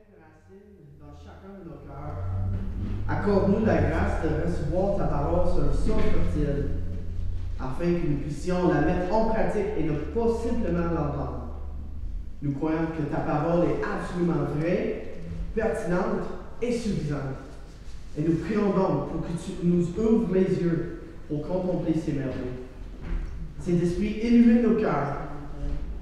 prenne racine dans chacun de nos cœurs. Accorde-nous la grâce de recevoir ta parole sur le sol fertile, afin que nous puissions la mettre en pratique et ne pas simplement l'entendre. Nous croyons que ta parole est absolument vraie, pertinente et suffisante. Et nous prions donc pour que tu nous ouvres les yeux pour contempler ces merveilles. Saint-Esprit, illumine nos cœurs,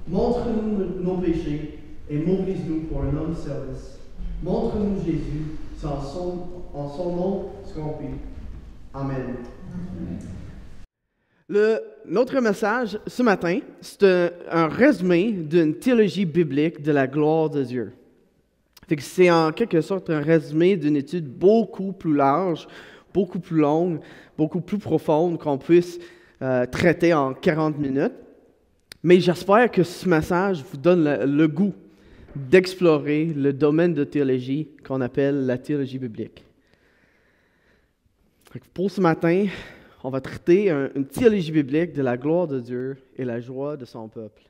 montre-nous nos péchés et mobilise-nous pour un homme de service. Montre-nous Jésus, en son nom ce qu'on prie. Amen. Notre message ce matin, c'est un résumé d'une théologie biblique de la gloire de Dieu. C'est en quelque sorte un résumé d'une étude beaucoup plus large, beaucoup plus longue, beaucoup plus profonde qu'on puisse traiter en 40 minutes. Mais j'espère que ce message vous donne le goût d'explorer le domaine de théologie qu'on appelle la théologie biblique. Pour ce matin, on va traiter une théologie biblique de la gloire de Dieu et la joie de son peuple.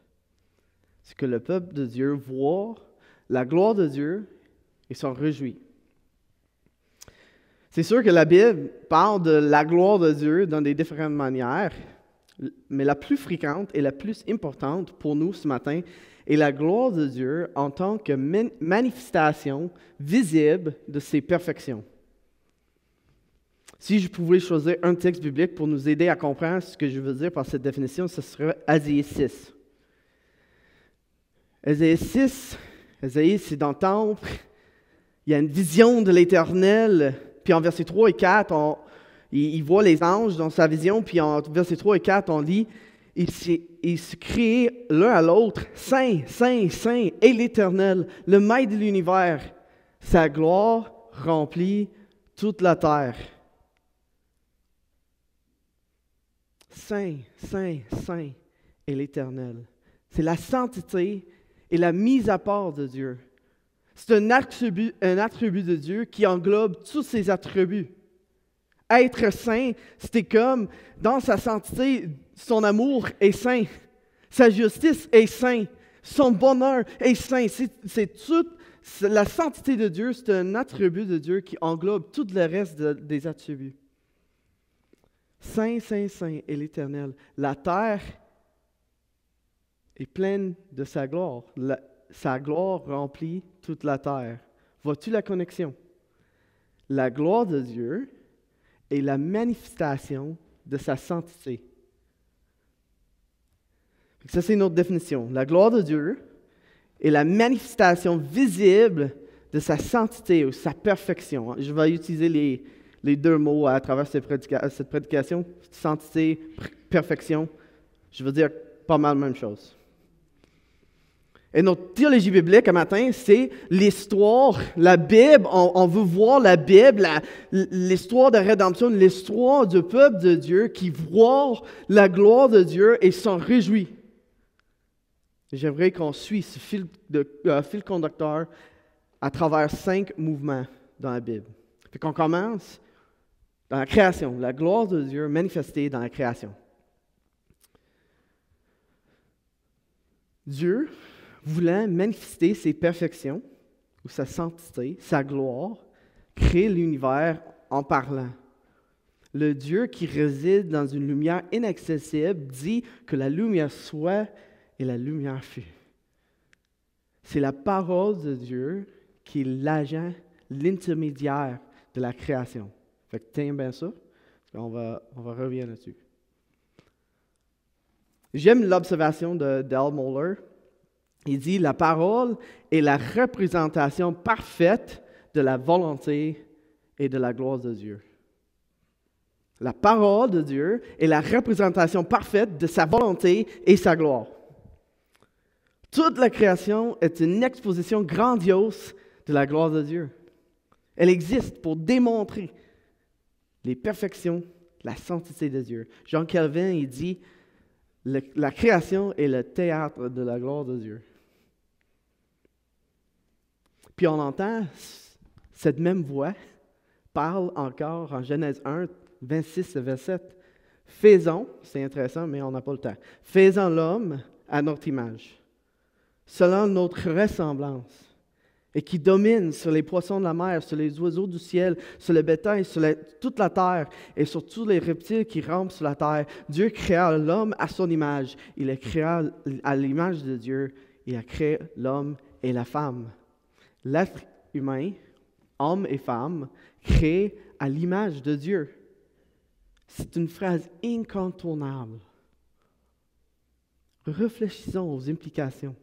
C'est que le peuple de Dieu voit la gloire de Dieu et s'en réjouit. C'est sûr que la Bible parle de la gloire de Dieu dans des différentes manières, mais la plus fréquente et la plus importante pour nous ce matin est la gloire de Dieu en tant que manifestation visible de ses perfections. Si je pouvais choisir un texte biblique pour nous aider à comprendre ce que je veux dire par cette définition, ce serait Ésaïe 6. Ésaïe, c'est dans le temple, il y a une vision de l'Éternel, puis en versets 3 et 4, il voit les anges dans sa vision, puis en versets 3 et 4, on lit, ils se crient l'un à l'autre, Saint, Saint, Saint est l'Éternel, le Maître de l'univers, sa gloire remplit toute la terre. Saint, Saint, Saint est l'Éternel. C'est la sainteté et la mise à part de Dieu. C'est un attribut de Dieu qui englobe tous ses attributs. Être saint, c'était comme, dans sa sainteté, son amour est saint. Sa justice est saint. Son bonheur est saint. La sainteté de Dieu, c'est un attribut de Dieu qui englobe tout le reste des attributs. Saint, Saint, Saint est l'Éternel. La terre est pleine de sa gloire. Sa gloire remplit toute la terre. Vois-tu la connexion? La gloire de Dieu est la manifestation de sa sainteté. Ça, c'est notre définition. La gloire de Dieu est la manifestation visible de sa sainteté ou sa perfection. Je vais utiliser les deux mots à travers cette prédication, sainteté, perfection. Je veux dire pas mal la même chose. Et notre théologie biblique, un matin, c'est l'histoire, la Bible. On veut voir la Bible, l'histoire de rédemption, l'histoire du peuple de Dieu qui voit la gloire de Dieu et s'en réjouit. J'aimerais qu'on suive ce fil conducteur à travers 5 mouvements dans la Bible. Puis qu'on commence dans la création, la gloire de Dieu manifestée dans la création. Dieu, voulant manifester ses perfections, ou sa sainteté, sa gloire, crée l'univers en parlant. Le Dieu qui réside dans une lumière inaccessible dit que la lumière soit et la lumière fut. C'est la parole de Dieu qui est l'agent, l'intermédiaire de la création. Fait que tiens bien ça, on va revenir là-dessus. J'aime l'observation de Dale Moller. Il dit « La parole est la représentation parfaite de la volonté et de la gloire de Dieu. » La parole de Dieu est la représentation parfaite de sa volonté et sa gloire. Toute la création est une exposition grandiose de la gloire de Dieu. Elle existe pour démontrer les perfections, la sainteté de Dieu. Jean Calvin, il dit « La création est le théâtre de la gloire de Dieu. » Puis on entend cette même voix parle encore en Genèse 1, 26 et 27. « Faisons », c'est intéressant, mais on n'a pas le temps, « Faisons l'homme à notre image, selon notre ressemblance, et qui domine sur les poissons de la mer, sur les oiseaux du ciel, sur le bétail, sur toute la terre et sur tous les reptiles qui rampent sur la terre. Dieu créa l'homme à son image. Il a créé à l'image de Dieu. Il a créé l'homme et la femme. L'être humain, homme et femme, créés à l'image de Dieu. C'est une phrase incontournable. Réfléchissons aux implications.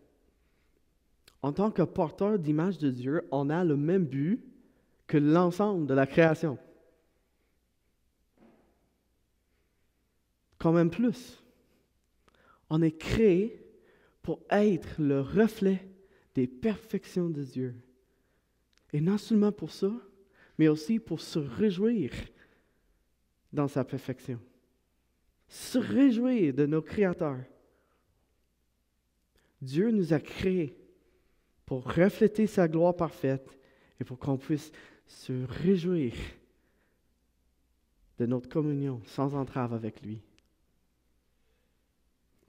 En tant que porteur d'image de Dieu, on a le même but que l'ensemble de la création. Quand même plus. On est créé pour être le reflet des perfections de Dieu. Et non seulement pour ça, mais aussi pour se réjouir dans sa perfection. Se réjouir de nos créateurs. Dieu nous a créés pour refléter sa gloire parfaite et pour qu'on puisse se réjouir de notre communion sans entrave avec lui.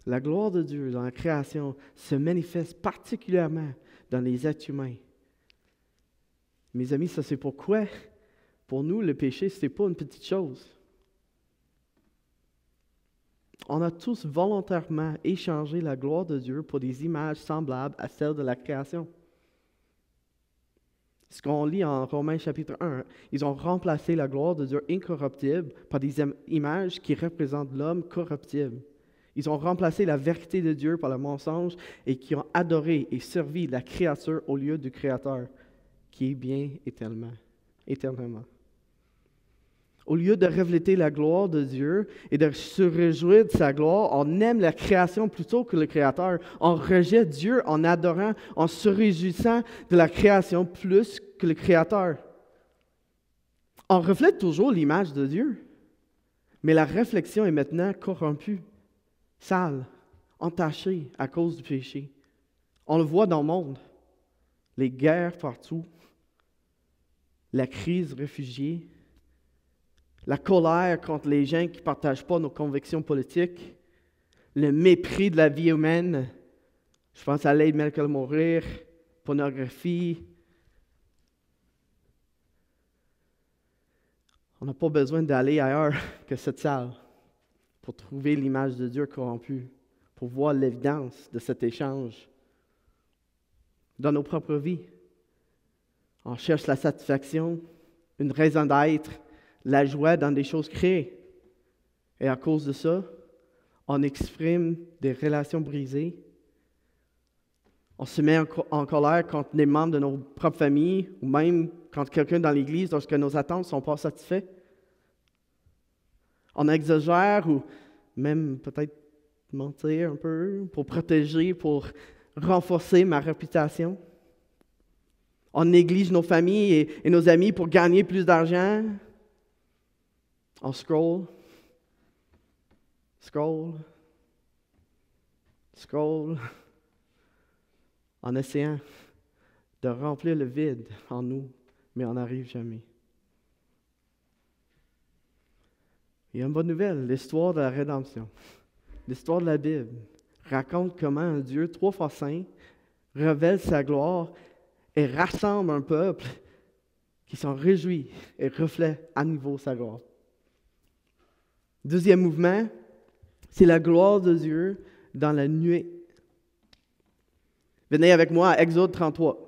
La gloire de Dieu dans la création se manifeste particulièrement dans les êtres humains. Mes amis, ça c'est pourquoi, pour nous, le péché, ce n'est pas une petite chose. On a tous volontairement échangé la gloire de Dieu pour des images semblables à celles de la création. Ce qu'on lit en Romains chapitre 1, ils ont remplacé la gloire de Dieu incorruptible par des images qui représentent l'homme corruptible. Ils ont remplacé la vérité de Dieu par le mensonge et qui ont adoré et servi la créature au lieu du Créateur, qui est bien éternellement. Au lieu de refléter la gloire de Dieu et de se réjouir de sa gloire, on aime la création plutôt que le Créateur. On rejette Dieu en adorant, en se réjouissant de la création plus que le Créateur. On reflète toujours l'image de Dieu, mais la réflexion est maintenant corrompue, sale, entachée à cause du péché. On le voit dans le monde. Les guerres partout, la crise réfugiée, la colère contre les gens qui ne partagent pas nos convictions politiques, le mépris de la vie humaine. Je pense à l'aide médicale mourir, pornographie. On n'a pas besoin d'aller ailleurs que cette salle pour trouver l'image de Dieu corrompue, pour voir l'évidence de cet échange dans nos propres vies. On cherche la satisfaction, une raison d'être, la joie dans des choses créées. Et à cause de ça, on exprime des relations brisées. On se met en colère contre les membres de nos propres familles ou même contre quelqu'un dans l'Église lorsque nos attentes ne sont pas satisfaites. On exagère ou même peut-être mentir un peu pour protéger, pour renforcer ma réputation. On néglige nos familles et nos amis pour gagner plus d'argent. On scroll, en essayant de remplir le vide en nous, mais on n'arrive jamais. Il y a une bonne nouvelle, l'histoire de la rédemption, l'histoire de la Bible raconte comment un Dieu 3 fois saint révèle sa gloire et rassemble un peuple qui s'en réjouit et reflète à nouveau sa gloire. Deuxième mouvement, c'est la gloire de Dieu dans la nuée. Venez avec moi à Exode 33.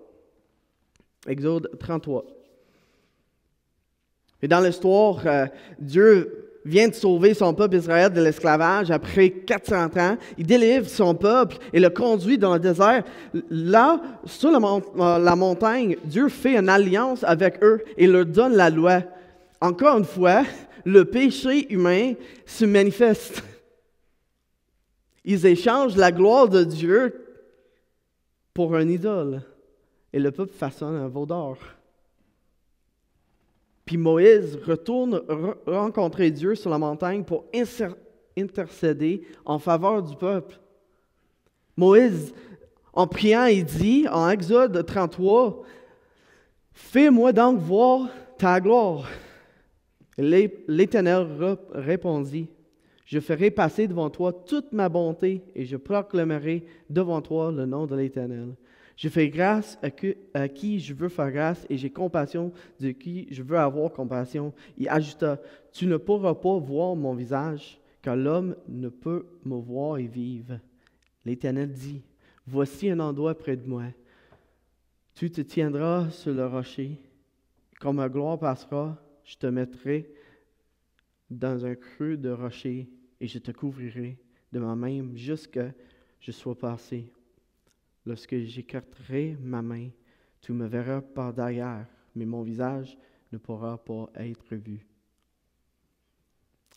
Exode 33. Et dans l'histoire, Dieu vient de sauver son peuple Israël de l'esclavage après 400 ans. Il délivre son peuple et le conduit dans le désert. Là, sur la montagne, Dieu fait une alliance avec eux et leur donne la loi. Encore une fois, le péché humain se manifeste. Ils échangent la gloire de Dieu pour un idole. Et le peuple façonne un veau d'or. Puis Moïse retourne rencontrer Dieu sur la montagne pour intercéder en faveur du peuple. Moïse, en priant, il dit, en Exode 33, « Fais-moi donc voir ta gloire. » L'Éternel répondit, « Je ferai passer devant toi toute ma bonté et je proclamerai devant toi le nom de l'Éternel. Je fais grâce à qui je veux faire grâce et j'ai compassion de qui je veux avoir compassion. Il ajouta, tu ne pourras pas voir mon visage, car l'homme ne peut me voir et vivre. L'Éternel dit, voici un endroit près de moi. Tu te tiendras sur le rocher. Quand ma gloire passera, je te mettrai dans un creux de rocher et je te couvrirai de ma main jusqu'à ce que je sois passé. Lorsque j'écarterai ma main, tu me verras par derrière, mais mon visage ne pourra pas être vu.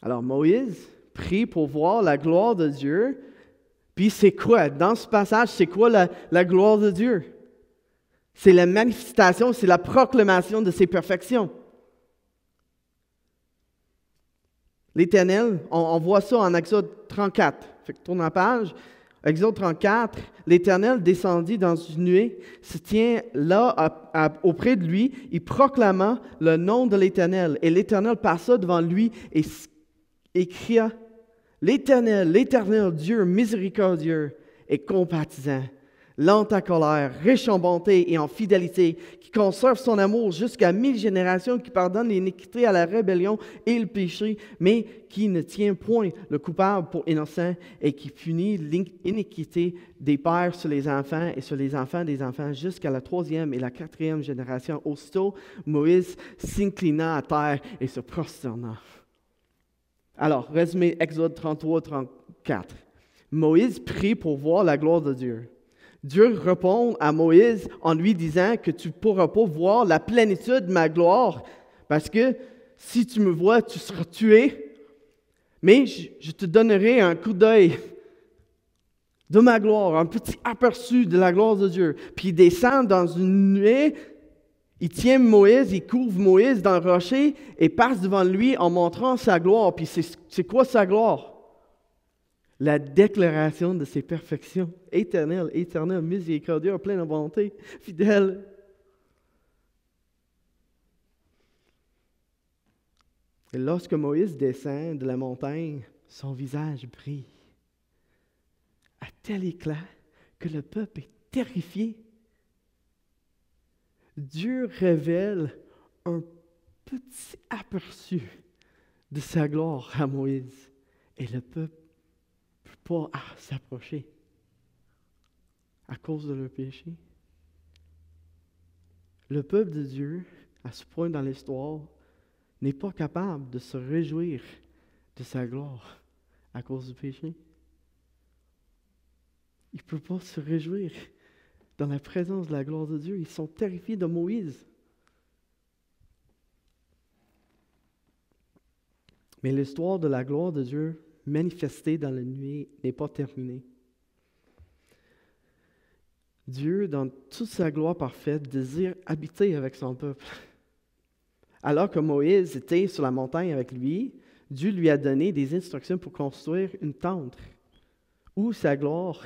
Alors Moïse prie pour voir la gloire de Dieu. Puis c'est quoi? Dans ce passage, c'est quoi la gloire de Dieu? C'est la manifestation, c'est la proclamation de ses perfections. L'Éternel, on voit ça en Exode 34. Fait que tourne la page. Exode 34, l'Éternel descendit dans une nuée, se tient là auprès de lui, il proclama le nom de l'Éternel. Et l'Éternel passa devant lui et cria, l'Éternel, Dieu miséricordieux et compatissant, lent à colère, riche en bonté et en fidélité, qui conserve son amour jusqu'à 1000 générations, qui pardonne l'iniquité à la rébellion et le péché, mais qui ne tient point le coupable pour innocent et qui punit l'iniquité des pères sur les enfants et sur les enfants des enfants jusqu'à la 3e et la 4e génération. Aussitôt, Moïse s'inclina à terre et se prosterna. Alors, résumé Exode 33-34. Moïse prie pour voir la gloire de Dieu. Dieu répond à Moïse en lui disant que tu ne pourras pas voir la plénitude de ma gloire parce que si tu me vois, tu seras tué. Mais je te donnerai un coup d'œil de ma gloire, un petit aperçu de la gloire de Dieu. Puis il descend dans une nuée, il tient Moïse, il couvre Moïse dans le rocher et passe devant lui en montrant sa gloire. Puis c'est quoi sa gloire? La déclaration de ses perfections. Éternel, miséricordieux, plein de bonté, fidèle. Et lorsque Moïse descend de la montagne, son visage brille à tel éclat que le peuple est terrifié. Dieu révèle un petit aperçu de sa gloire à Moïse et le peuple pas à s'approcher à cause de leur péché. Le peuple de Dieu, à ce point dans l'histoire, n'est pas capable de se réjouir de sa gloire à cause du péché. Il ne peut pas se réjouir dans la présence de la gloire de Dieu. Ils sont terrifiés de Moïse. Mais l'histoire de la gloire de Dieu manifestée dans la nuit n'est pas terminée. Dieu, dans toute sa gloire parfaite, désire habiter avec son peuple. Alors que Moïse était sur la montagne avec lui, Dieu lui a donné des instructions pour construire une tente où sa gloire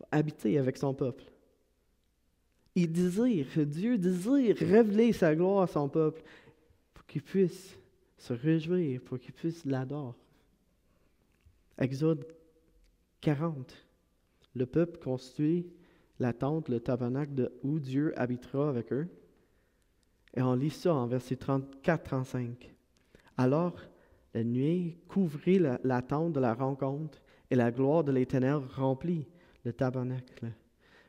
va habiter avec son peuple. Dieu désire révéler sa gloire à son peuple pour qu'il puisse se réjouir, pour qu'il puisse l'adorer. Exode 40. Le peuple construit la tente, le tabernacle où Dieu habitera avec eux. Et on lit ça en versets 34-35. Alors, la nuée couvrit la tente de la rencontre et la gloire de l'Éternel remplit le tabernacle.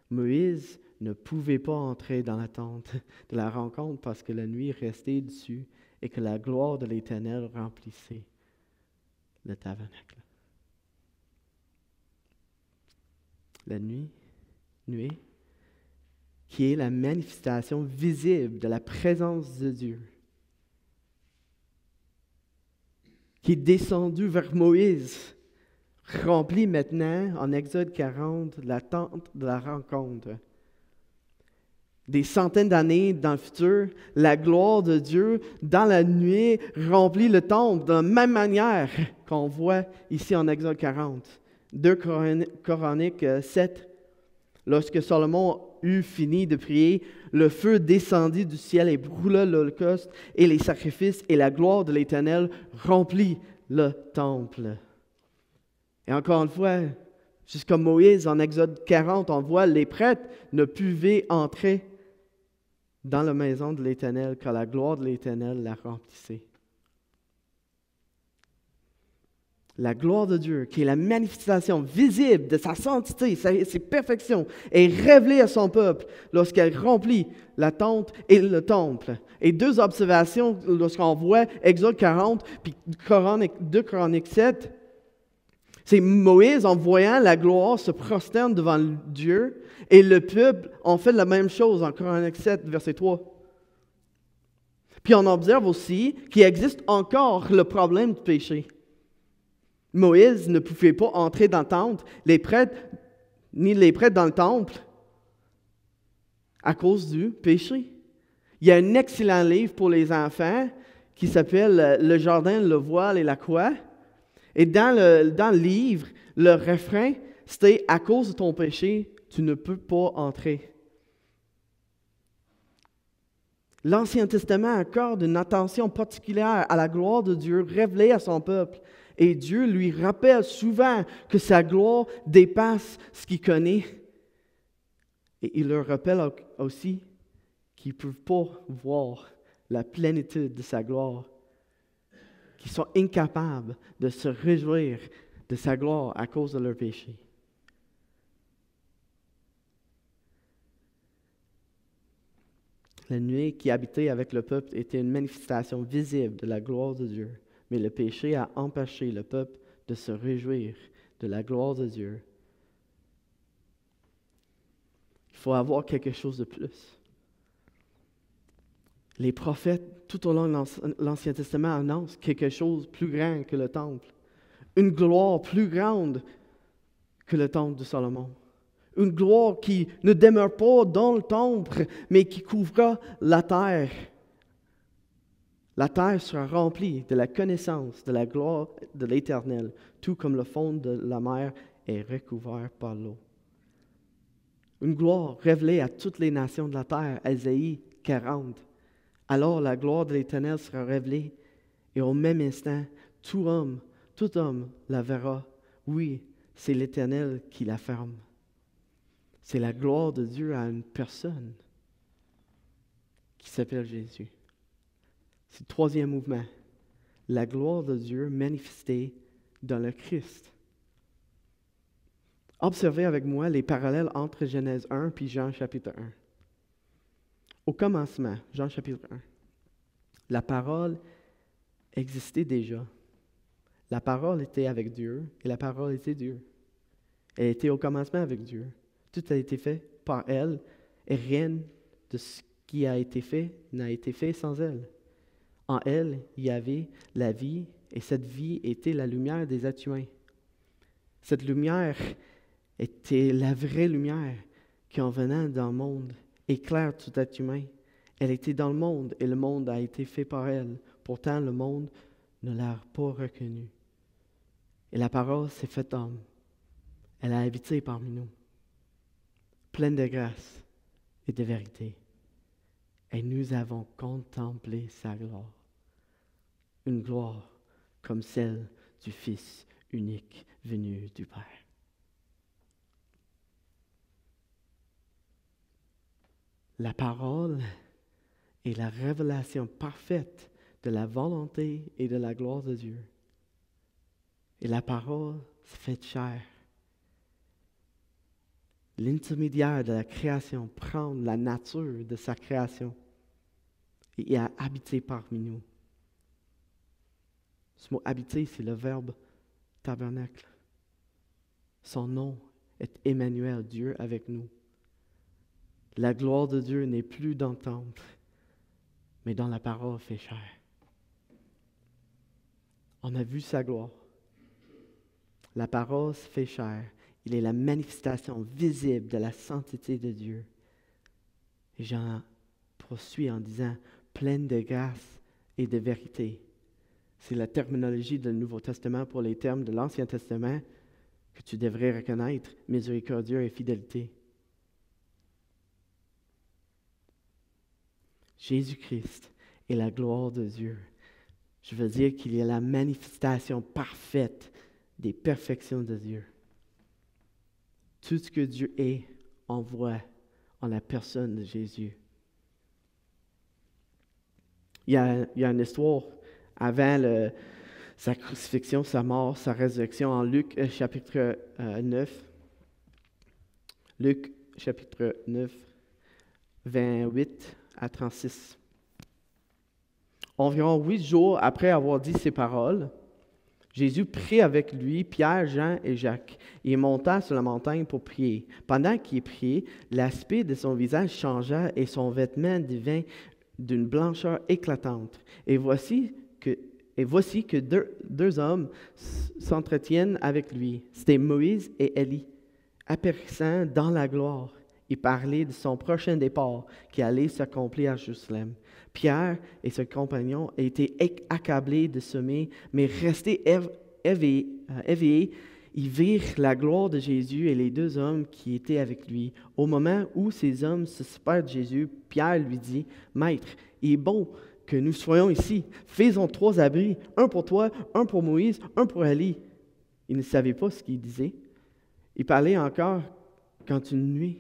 Moïse ne pouvait pas entrer dans la tente de la rencontre parce que la nuit restait dessus et que la gloire de l'Éternel remplissait le tabernacle. La nuée, qui est la manifestation visible de la présence de Dieu, qui est descendu vers Moïse, remplit maintenant, en Exode 40, la tente de la rencontre. Des centaines d'années dans le futur, la gloire de Dieu, dans la nuée, remplit le temple de la même manière qu'on voit ici en Exode 40. 2 Chroniques 7. Lorsque Salomon eut fini de prier, le feu descendit du ciel et brûla l'holocauste et les sacrifices, et la gloire de l'Éternel remplit le temple. Et encore une fois, Jusqu'à Moïse, en Exode 40, on voit les prêtres ne pouvaient entrer dans la maison de l'Éternel car la gloire de l'Éternel la remplissait. La gloire de Dieu, qui est la manifestation visible de sa sainteté, ses perfections, est révélée à son peuple lorsqu'elle remplit la tente et le temple. Et deux observations lorsqu'on voit Exode 40 puis 2 Chroniques 7, c'est Moïse, en voyant la gloire, se prosterne devant Dieu, et le peuple en fait la même chose en Chroniques 7, verset 3. Puis on observe aussi qu'il existe encore le problème du péché. Moïse ne pouvait pas entrer dans le temple, ni les prêtres dans le temple, à cause du péché. Il y a un excellent livre pour les enfants qui s'appelle « Le jardin, le voile et la croix ». Et dans le livre, le refrain, c'était « À cause de ton péché, tu ne peux pas entrer ». L'Ancien Testament accorde une attention particulière à la gloire de Dieu révélée à son peuple. Et Dieu lui rappelle souvent que sa gloire dépasse ce qu'il connaît. Et il leur rappelle aussi qu'ils ne peuvent pas voir la plénitude de sa gloire, qu'ils sont incapables de se réjouir de sa gloire à cause de leur péché. La nuée qui habitait avec le peuple était une manifestation visible de la gloire de Dieu. Mais le péché a empêché le peuple de se réjouir de la gloire de Dieu. Il faut avoir quelque chose de plus. Les prophètes, tout au long de l'Ancien Testament, annoncent quelque chose de plus grand que le temple. Une gloire plus grande que le temple de Salomon. Une gloire qui ne demeure pas dans le temple, mais qui couvrira la terre. La terre sera remplie de la connaissance de la gloire de l'Éternel, tout comme le fond de la mer est recouvert par l'eau. Une gloire révélée à toutes les nations de la terre, Ésaïe 40. Alors la gloire de l'Éternel sera révélée, et au même instant, tout homme la verra. Oui, c'est l'Éternel qui l'affirme. C'est la gloire de Dieu à une personne qui s'appelle Jésus. C'est le troisième mouvement. La gloire de Dieu manifestée dans le Christ. Observez avec moi les parallèles entre Genèse 1 et Jean chapitre 1. Au commencement, Jean chapitre 1, la parole existait déjà. La parole était avec Dieu et la parole était Dieu. Elle était au commencement avec Dieu. Tout a été fait par elle et rien de ce qui a été fait n'a été fait sans elle. En elle, il y avait la vie, et cette vie était la lumière des êtres humains. Cette lumière était la vraie lumière qui, en venant dans le monde, éclaire tout être humain. Elle était dans le monde, et le monde a été fait par elle. Pourtant, le monde ne l'a pas reconnue. Et la parole s'est faite homme. Elle a habité parmi nous, pleine de grâce et de vérité. Et nous avons contemplé sa gloire. Une gloire comme celle du Fils unique venu du Père. La parole est la révélation parfaite de la volonté et de la gloire de Dieu. Et la parole s'est faite chair. L'intermédiaire de la création prend la nature de sa création et il a habité parmi nous. Ce mot « habiter », c'est le verbe « tabernacle ». Son nom est Emmanuel, Dieu avec nous. La gloire de Dieu n'est plus dans le temple, mais dans la parole fait chair. On a vu sa gloire. La parole se fait chair. Il est la manifestation visible de la sainteté de Dieu. Et Jean poursuit en disant « pleine de grâce et de vérité ». C'est la terminologie du Nouveau Testament pour les termes de l'Ancien Testament que tu devrais reconnaître, miséricordieux et fidélité. Jésus-Christ est la gloire de Dieu. Je veux dire qu'il est la manifestation parfaite des perfections de Dieu. Tout ce que Dieu est, on voit en la personne de Jésus. Il y a une histoire avant sa crucifixion, sa mort, sa résurrection en Luc chapitre 9. Luc chapitre 9, 28 à 36. Environ 8 jours après avoir dit ces paroles, Jésus prit avec lui Pierre, Jean et Jacques. Il monta sur la montagne pour prier. Pendant qu'il priait, l'aspect de son visage changea et son vêtement devint d'une blancheur éclatante. Et voici que deux hommes s'entretiennent avec lui. C'était Moïse et Élie, apparaissant dans la gloire. Il parlait de son prochain départ qui allait s'accomplir à Jérusalem. Pierre et ses compagnons étaient accablés de sommeil, mais restés éveillés. Ils virent la gloire de Jésus et les deux hommes qui étaient avec lui. Au moment où ces hommes se séparent de Jésus, Pierre lui dit, « Maître, il est bon que nous soyons ici. Faisons 3 abris, un pour toi, un pour Moïse, un pour Élie. » Ils ne savaient pas ce qu'il disait. Il parlait encore quand une nuit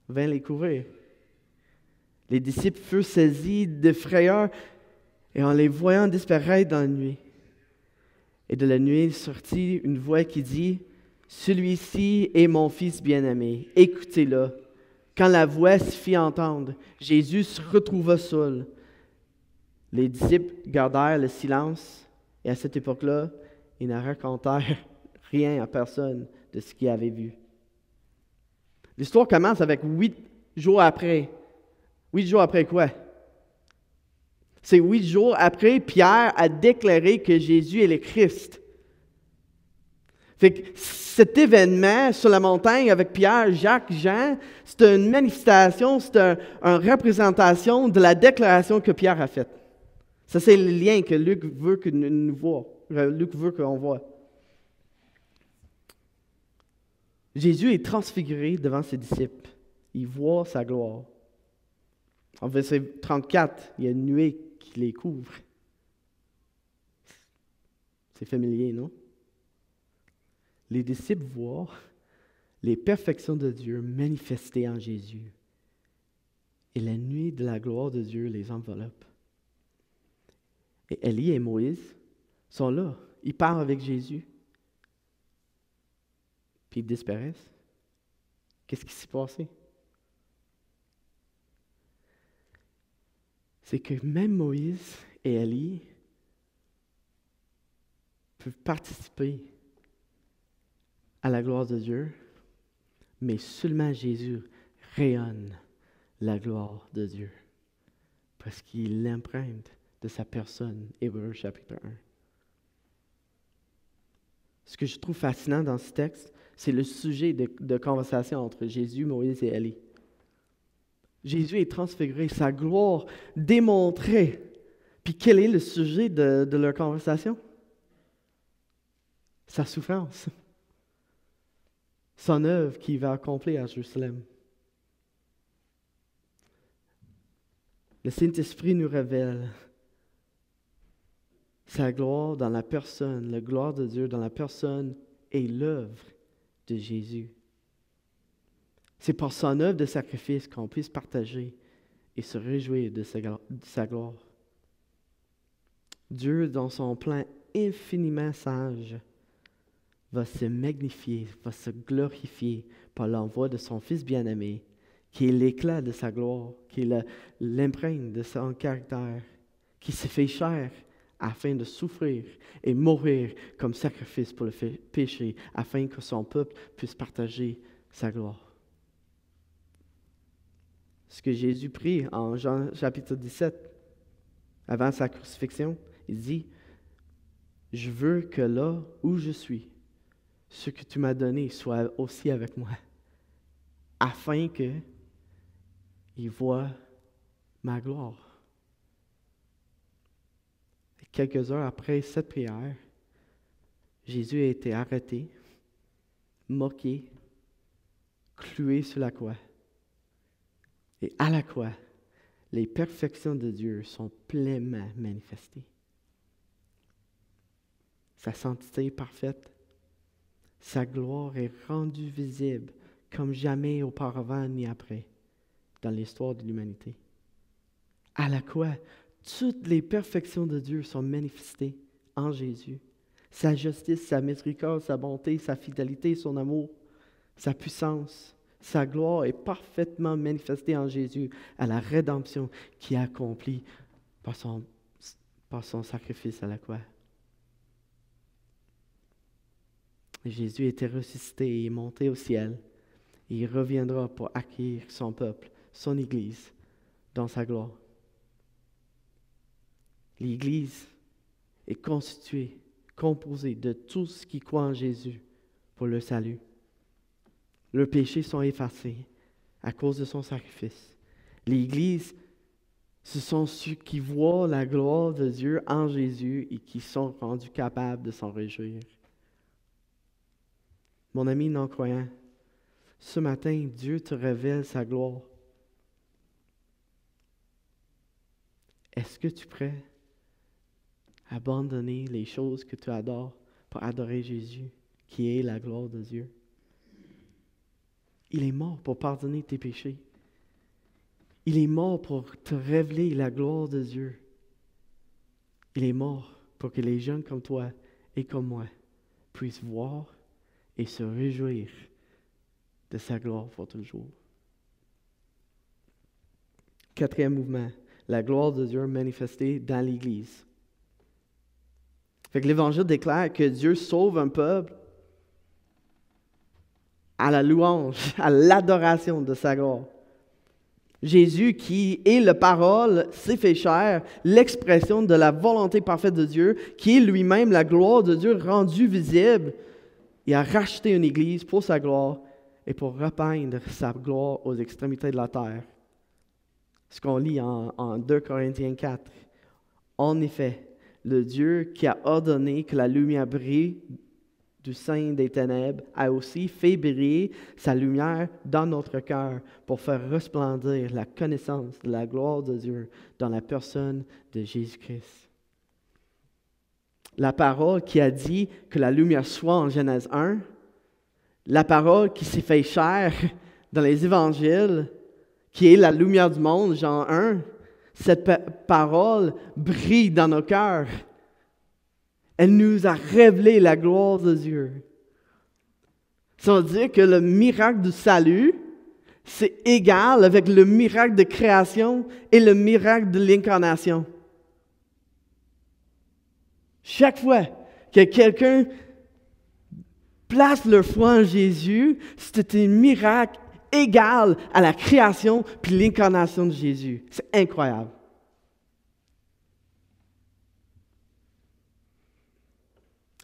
vint les couvrir. Les disciples furent saisis de frayeur et en les voyant disparaître dans la nuit. Et de la nuit sortit une voix qui dit, « Celui-ci est mon Fils bien-aimé, écoutez-le. » Quand la voix se fit entendre, Jésus se retrouva seul. Les disciples gardèrent le silence et à cette époque-là, ils ne racontèrent rien à personne de ce qu'ils avaient vu. L'histoire commence avec 8 jours après. 8 jours après quoi? C'est 8 jours après, Pierre a déclaré que Jésus est le Christ. Fait que cet événement sur la montagne avec Pierre, Jacques, Jean, c'est une manifestation, c'est une représentation de la déclaration que Pierre a faite. Ça, c'est le lien que Luc veut que nous voit, Luc veut qu'on voit. Jésus est transfiguré devant ses disciples. Il voit sa gloire. En verset 34, il y a une nuée qui les couvre. C'est familier, non? Les disciples voient les perfections de Dieu manifestées en Jésus. Et la nuée de la gloire de Dieu les enveloppe. Et Élie et Moïse sont là. Ils parlent avec Jésus. Puis ils disparaissent. Qu'est-ce qui s'est passé? C'est que même Moïse et Élie peuvent participer à la gloire de Dieu, mais seulement Jésus rayonne la gloire de Dieu parce qu'il l'emprunte de sa personne. Hébreux chapitre 1. Ce que je trouve fascinant dans ce texte, c'est le sujet de conversation entre Jésus, Moïse et Élie. Jésus est transfiguré, sa gloire démontrée. Puis quel est le sujet de leur conversation? Sa souffrance. Son œuvre qu'il va accomplir à Jérusalem. Le Saint-Esprit nous révèle sa gloire dans la personne, la gloire de Dieu dans la personne et l'œuvre de Jésus. C'est par son œuvre de sacrifice qu'on puisse partager et se réjouir de sa gloire. Dieu, dans son plan infiniment sage, va se magnifier, va se glorifier par l'envoi de son Fils bien-aimé, qui est l'éclat de sa gloire, qui est l'empreinte de son caractère, qui s'est fait chair afin de souffrir et mourir comme sacrifice pour le péché, afin que son peuple puisse partager sa gloire. Ce que Jésus prie en Jean chapitre 17, avant sa crucifixion, il dit, « Je veux que là où je suis, ce que tu m'as donné soit aussi avec moi, afin qu'il voie ma gloire. » Et quelques heures après cette prière, Jésus a été arrêté, moqué, cloué sur la croix. Et à la croix, les perfections de Dieu sont pleinement manifestées. Sa sainteté parfaite, Sa gloire est rendue visible comme jamais auparavant ni après dans l'histoire de l'humanité. À la croix, toutes les perfections de Dieu sont manifestées en Jésus. Sa justice, sa miséricorde, sa bonté, sa fidélité, son amour, sa puissance, sa gloire est parfaitement manifestée en Jésus à la rédemption qui est accomplie par son sacrifice à la croix. Jésus était ressuscité et est monté au ciel. Et il reviendra pour accueillir son peuple, son Église, dans sa gloire. L'Église est constituée, composée de tous qui croient en Jésus pour le salut. Leurs péchés sont effacés à cause de son sacrifice. L'Église, ce sont ceux qui voient la gloire de Dieu en Jésus et qui sont rendus capables de s'en réjouir. Mon ami non-croyant, ce matin, Dieu te révèle sa gloire. Est-ce que tu es prêt à abandonner les choses que tu adores pour adorer Jésus, qui est la gloire de Dieu? Il est mort pour pardonner tes péchés. Il est mort pour te révéler la gloire de Dieu. Il est mort pour que les jeunes comme toi et comme moi puissent voir et se réjouir de sa gloire pour toujours. Quatrième mouvement, la gloire de Dieu manifestée dans l'Église. Fait que l'Évangile déclare que Dieu sauve un peuple à la louange, à l'adoration de sa gloire. Jésus, qui est la parole, s'est fait chair, l'expression de la volonté parfaite de Dieu, qui est lui-même la gloire de Dieu rendue visible. Il a racheté une Église pour sa gloire et pour repeindre sa gloire aux extrémités de la terre. Ce qu'on lit en 2 Corinthiens 4. En effet, le Dieu qui a ordonné que la lumière brille du sein des ténèbres a aussi fait briller sa lumière dans notre cœur pour faire resplendir la connaissance de la gloire de Dieu dans la personne de Jésus-Christ. La parole qui a dit que la lumière soit en Genèse 1, la parole qui s'est fait chair dans les évangiles, qui est la lumière du monde, Jean 1, cette parole brille dans nos cœurs. Elle nous a révélé la gloire de Dieu. Ça veut dire que le miracle du salut, c'est égal avec le miracle de création et le miracle de l'incarnation. Chaque fois que quelqu'un place leur foi en Jésus, c'est un miracle égal à la création puis l'incarnation de Jésus. C'est incroyable.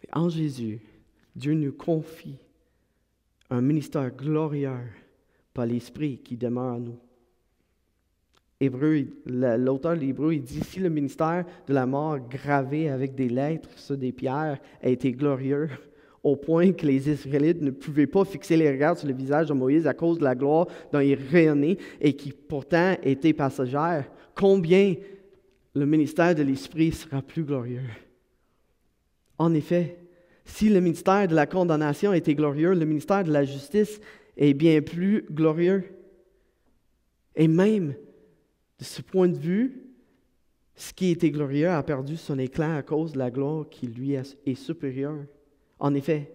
Et en Jésus, Dieu nous confie un ministère glorieux par l'Esprit qui demeure en nous. L'auteur de l'Hébreu, il dit, si le ministère de la mort gravé avec des lettres sur des pierres a été glorieux, au point que les Israélites ne pouvaient pas fixer les regards sur le visage de Moïse à cause de la gloire dont il rayonnait et qui pourtant était passagère, combien le ministère de l'Esprit sera plus glorieux? En effet, si le ministère de la condamnation était glorieux, le ministère de la justice est bien plus glorieux. Et même, de ce point de vue, ce qui était glorieux a perdu son éclat à cause de la gloire qui lui est supérieure. En effet,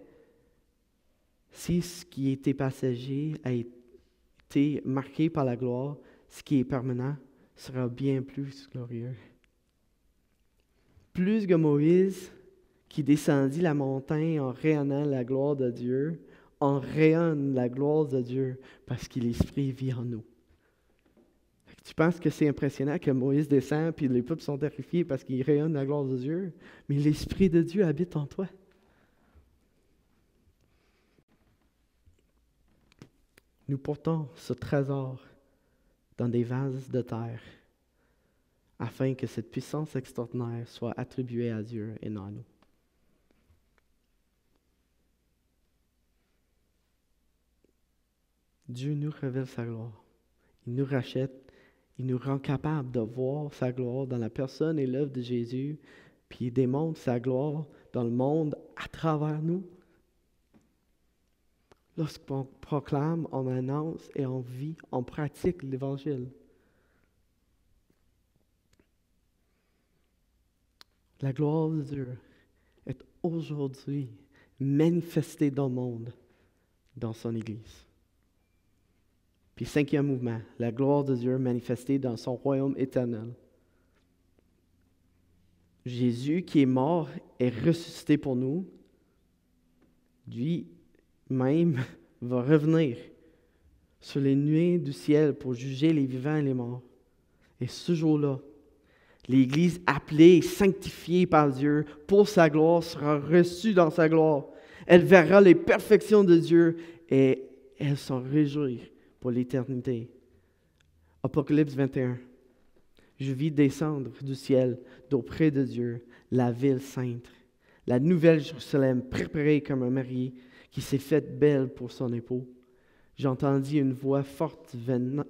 si ce qui était passager a été marqué par la gloire, ce qui est permanent sera bien plus glorieux. Plus que Moïse, qui descendit la montagne en rayonnant la gloire de Dieu, on rayonne la gloire de Dieu parce que l'Esprit vit en nous. Tu penses que c'est impressionnant que Moïse descend puis les peuples sont terrifiés parce qu'il rayonne la gloire de Dieu, mais l'Esprit de Dieu habite en toi. Nous portons ce trésor dans des vases de terre afin que cette puissance extraordinaire soit attribuée à Dieu et non à nous. Dieu nous révèle sa gloire. Il nous rachète. Il nous rend capable de voir sa gloire dans la personne et l'œuvre de Jésus, puis il démontre sa gloire dans le monde à travers nous. lorsqu'on proclame, on annonce et on vit, on pratique l'Évangile. La gloire de Dieu est aujourd'hui manifestée dans le monde, dans son Église. Puis cinquième mouvement, la gloire de Dieu manifestée dans son royaume éternel. Jésus qui est mort et ressuscité pour nous, lui-même va revenir sur les nuées du ciel pour juger les vivants et les morts. Et ce jour-là, l'Église appelée et sanctifiée par Dieu pour sa gloire sera reçue dans sa gloire. Elle verra les perfections de Dieu et elle s'en réjouira pour l'éternité. Apocalypse 21. Je vis descendre du ciel, d'auprès de Dieu, la ville sainte, la nouvelle Jérusalem, préparée comme un marié qui s'est faite belle pour son époux. J'entendis une voix forte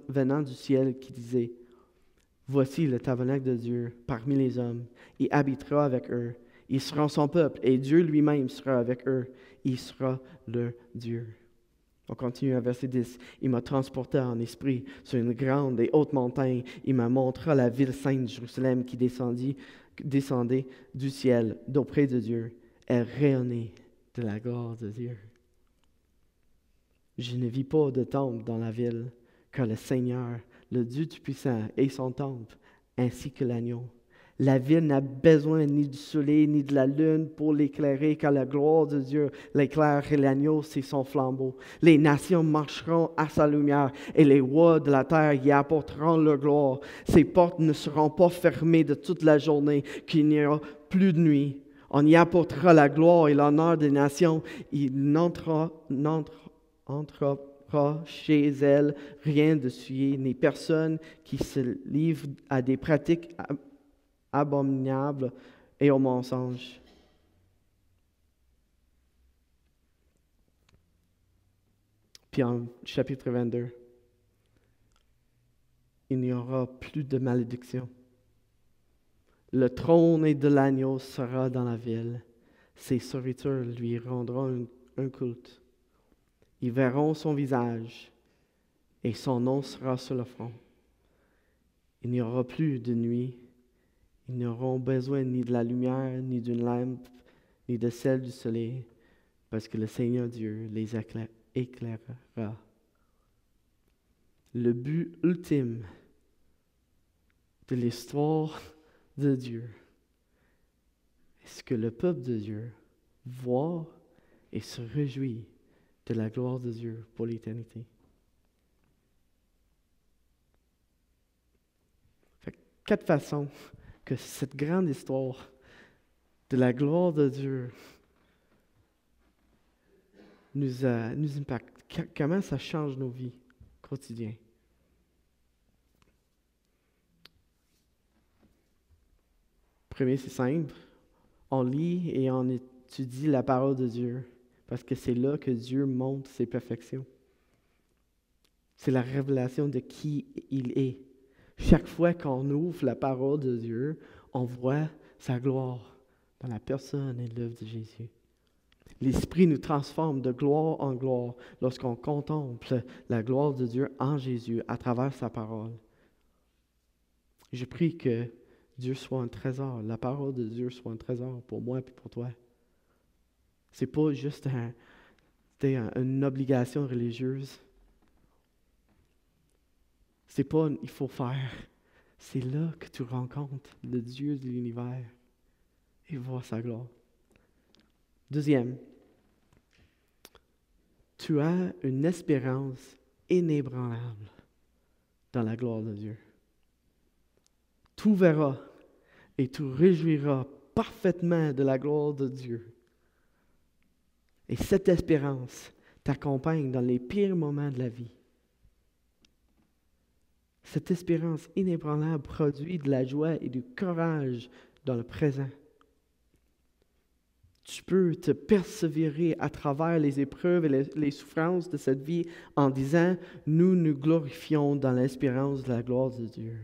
venant du ciel qui disait, « Voici le tabernacle de Dieu parmi les hommes, il habitera avec eux. Ils seront son peuple, et Dieu lui-même sera avec eux. Il sera leur Dieu. » On continue à verset 10. « Il m'a transporté en esprit sur une grande et haute montagne. Il m'a montré la ville sainte Jérusalem qui descendait du ciel d'auprès de Dieu. Elle rayonnait de la gloire de Dieu. » Je ne vis pas de temple dans la ville, car le Seigneur, le Dieu Tout-Puissant, est son temple, ainsi que l'agneau. La ville n'a besoin ni du soleil ni de la lune pour l'éclairer, car la gloire de Dieu l'éclaire et l'agneau, c'est son flambeau. Les nations marcheront à sa lumière et les rois de la terre y apporteront leur gloire. Ses portes ne seront pas fermées de toute la journée, qu'il n'y aura plus de nuit. On y apportera la gloire et l'honneur des nations. Il n'entrera chez elle rien de souillé, ni personne qui se livre à des pratiques abominables et aux mensonges. Puis en chapitre 22, il n'y aura plus de malédiction. Le trône de l'agneau sera dans la ville. Ses serviteurs lui rendront un culte. Ils verront son visage et son nom sera sur le front. Il n'y aura plus de nuit. Ils n'auront besoin ni de la lumière, ni d'une lampe, ni de celle du soleil, parce que le Seigneur Dieu les éclairera. Le but ultime de l'histoire de Dieu est ce que le peuple de Dieu voit et se réjouit de la gloire de Dieu pour l'éternité. 4 façons que cette grande histoire de la gloire de Dieu nous impacte. Comment ça change nos vies quotidiennes. Premier, c'est simple. On lit et on étudie la parole de Dieu parce que c'est là que Dieu montre ses perfections. C'est la révélation de qui il est. Chaque fois qu'on ouvre la parole de Dieu, on voit sa gloire dans la personne et l'œuvre de Jésus. L'Esprit nous transforme de gloire en gloire lorsqu'on contemple la gloire de Dieu en Jésus à travers sa parole. Je prie que Dieu soit un trésor, la parole de Dieu soit un trésor pour moi et pour toi. C'est pas juste une obligation religieuse. C'est pas il faut faire. C'est là que tu rencontres le Dieu de l'univers et vois sa gloire. Deuxième, tu as une espérance inébranlable dans la gloire de Dieu. Tu verras et tu réjouiras parfaitement de la gloire de Dieu. Et cette espérance t'accompagne dans les pires moments de la vie. Cette espérance inébranlable produit de la joie et du courage dans le présent. Tu peux te persévérer à travers les épreuves et les souffrances de cette vie en disant « Nous nous glorifions dans l'espérance de la gloire de Dieu. »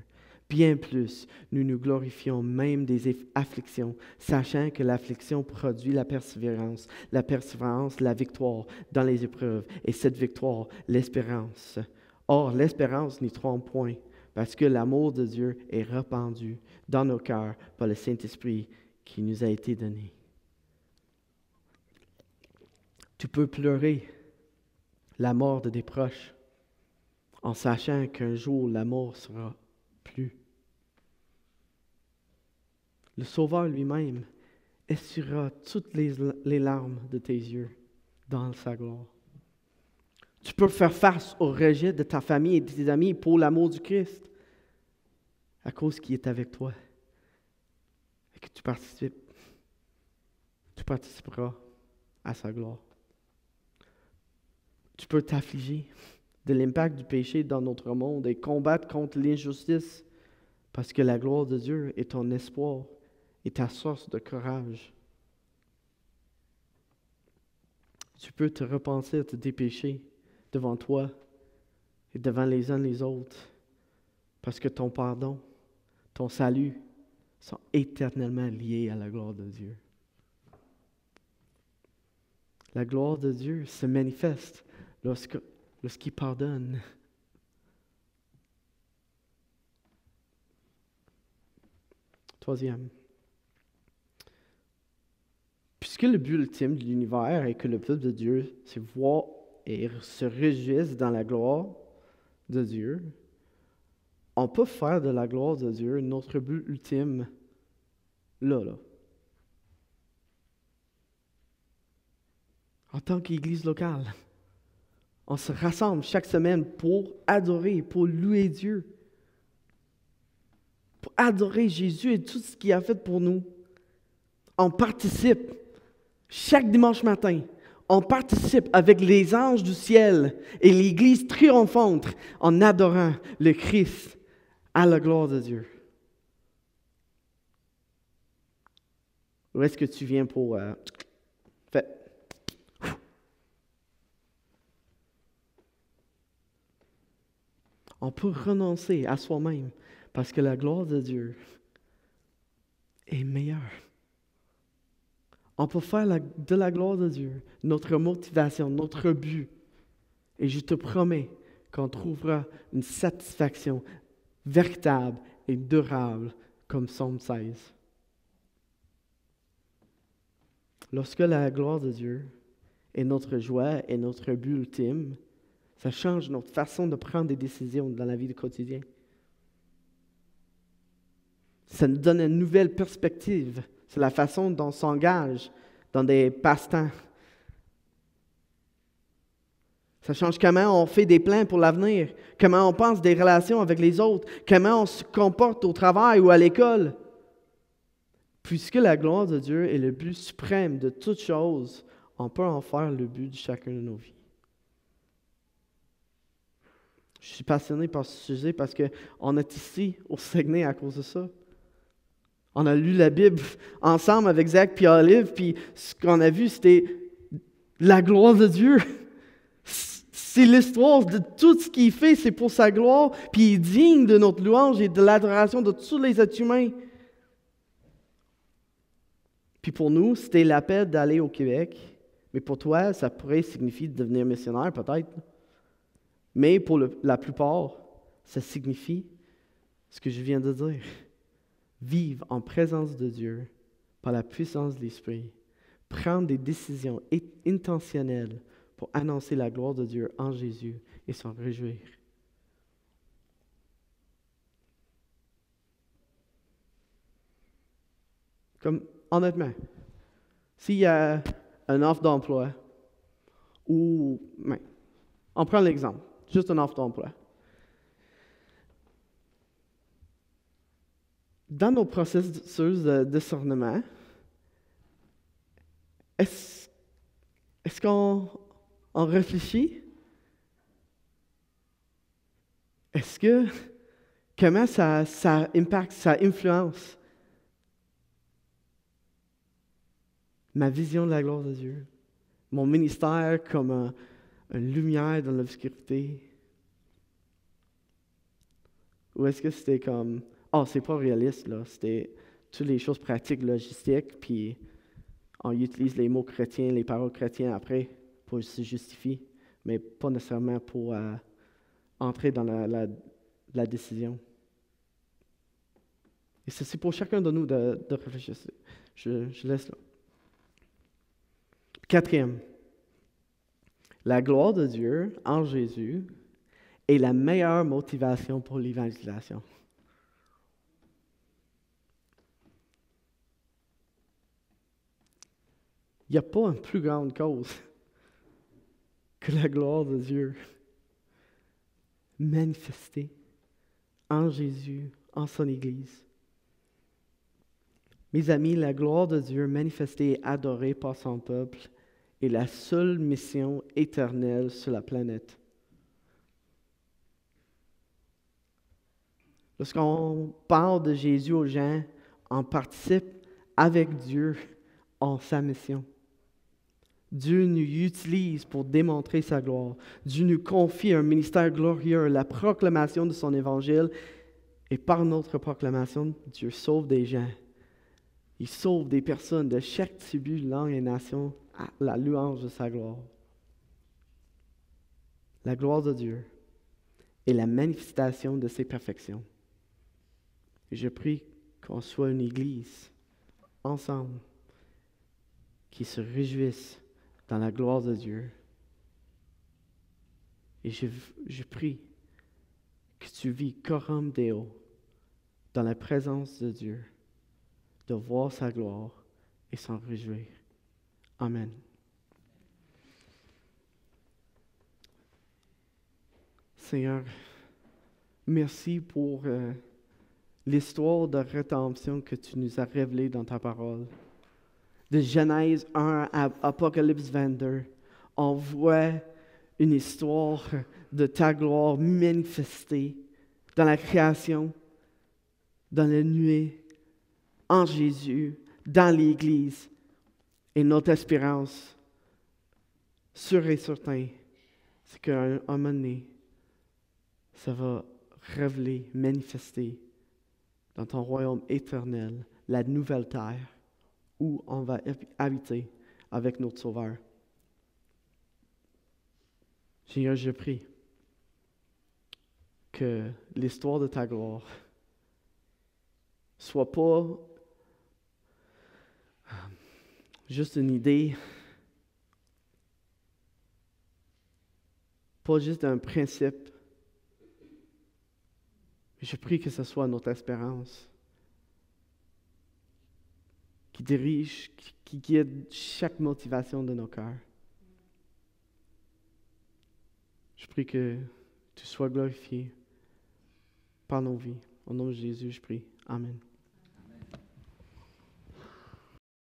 Bien plus, nous nous glorifions même des afflictions, sachant que l'affliction produit la persévérance, la victoire dans les épreuves, et cette victoire, l'espérance. Or, l'espérance n'y trompe point, parce que l'amour de Dieu est répandu dans nos cœurs par le Saint-Esprit qui nous a été donné. Tu peux pleurer la mort de tes proches en sachant qu'un jour la mort sera plus. Le Sauveur lui-même essuiera toutes les larmes de tes yeux dans sa gloire. Tu peux faire face au rejet de ta famille et de tes amis pour l'amour du Christ, à cause qu'il est avec toi et que tu participeras à sa gloire. Tu peux t'affliger de l'impact du péché dans notre monde et combattre contre l'injustice parce que la gloire de Dieu est ton espoir et ta source de courage. Tu peux te repentir de tes péchés devant toi et devant les uns les autres parce que ton pardon, ton salut sont éternellement liés à la gloire de Dieu. La gloire de Dieu se manifeste lorsqu'il pardonne. Troisième. Puisque le but ultime de l'univers est que le peuple de Dieu se voit et se réjouisse dans la gloire de Dieu, on peut faire de la gloire de Dieu notre but ultime là. En tant qu'Église locale, on se rassemble chaque semaine pour adorer, pour louer Dieu, pour adorer Jésus et tout ce qu'il a fait pour nous. On participe chaque dimanche matin. On participe avec les anges du ciel et l'Église triomphante en adorant le Christ à la gloire de Dieu. Où est-ce que tu viens pour... On peut renoncer à soi-même parce que la gloire de Dieu est meilleure. On peut faire de la gloire de Dieu notre motivation, notre but. Et je te promets qu'on trouvera une satisfaction véritable et durable comme Psaume 16. Lorsque la gloire de Dieu est notre joie et notre but ultime, ça change notre façon de prendre des décisions dans la vie quotidienne. Ça nous donne une nouvelle perspective. C'est la façon dont on s'engage dans des passe-temps. Ça change comment on fait des plans pour l'avenir, comment on pense des relations avec les autres, comment on se comporte au travail ou à l'école. Puisque la gloire de Dieu est le but suprême de toutes choses, on peut en faire le but de chacun de nos vies. Je suis passionné par ce sujet parce qu'on est ici au Saguenay à cause de ça. On a lu la Bible ensemble avec Zach et Olive, puis ce qu'on a vu, c'était la gloire de Dieu. C'est l'histoire de tout ce qu'il fait, c'est pour sa gloire, puis il est digne de notre louange et de l'adoration de tous les êtres humains. Puis pour nous, c'était l'appel d'aller au Québec, mais pour toi, ça pourrait signifier de devenir missionnaire peut-être. Mais pour la plupart, ça signifie ce que je viens de dire. Vivre en présence de Dieu par la puissance de l'Esprit. Prendre des décisions intentionnelles pour annoncer la gloire de Dieu en Jésus et s'en réjouir. Comme, honnêtement, s'il y a une offre d'emploi, on prend l'exemple. Juste une offre d'emploi. Dans nos processus de discernement, est-ce qu'on réfléchit? Comment ça impacte, ça influence ma vision de la gloire de Dieu? Mon ministère comme une lumière dans l'obscurité? Ou est-ce que c'était comme, oh, c'est pas réaliste, là. C'était toutes les choses pratiques, logistiques, puis on utilise les mots chrétiens, les paroles chrétiennes après pour se justifier, mais pas nécessairement pour entrer dans la décision. Et c'est pour chacun de nous de réfléchir. Je laisse là. Quatrième, la gloire de Dieu en Jésus est la meilleure motivation pour l'évangélisation. Il n'y a pas une plus grande cause que la gloire de Dieu manifestée en Jésus, en son Église. Mes amis, la gloire de Dieu manifestée et adorée par son peuple est la seule mission éternelle sur la planète. Lorsqu'on parle de Jésus aux gens, on participe avec Dieu en sa mission. Dieu nous utilise pour démontrer sa gloire. Dieu nous confie un ministère glorieux, la proclamation de son évangile. Et par notre proclamation, Dieu sauve des gens. Il sauve des personnes de chaque tribu, langue et nation à la louange de sa gloire. La gloire de Dieu est la manifestation de ses perfections. Et je prie qu'on soit une Église, ensemble, qui se réjouisse dans la gloire de Dieu. Et je prie que tu vis coram Deo, dans la présence de Dieu, de voir sa gloire et s'en réjouir. Amen. Seigneur, merci pour l'histoire de rédemption que tu nous as révélée dans ta parole. De Genèse 1 à Apocalypse 22, on voit une histoire de ta gloire manifestée dans la création, dans la nuée, en Jésus, dans l'Église. Et notre espérance, sûre et certain, c'est qu'à un moment donné, ça va révéler, manifester dans ton royaume éternel, la nouvelle terre, où on va habiter avec notre Sauveur. Seigneur, je prie que l'histoire de ta gloire soit pas juste une idée, pas juste un principe. Je prie que ce soit notre espérance qui dirige, qui guide chaque motivation de nos cœurs. Je prie que tu sois glorifié par nos vies. Au nom de Jésus, je prie. Amen.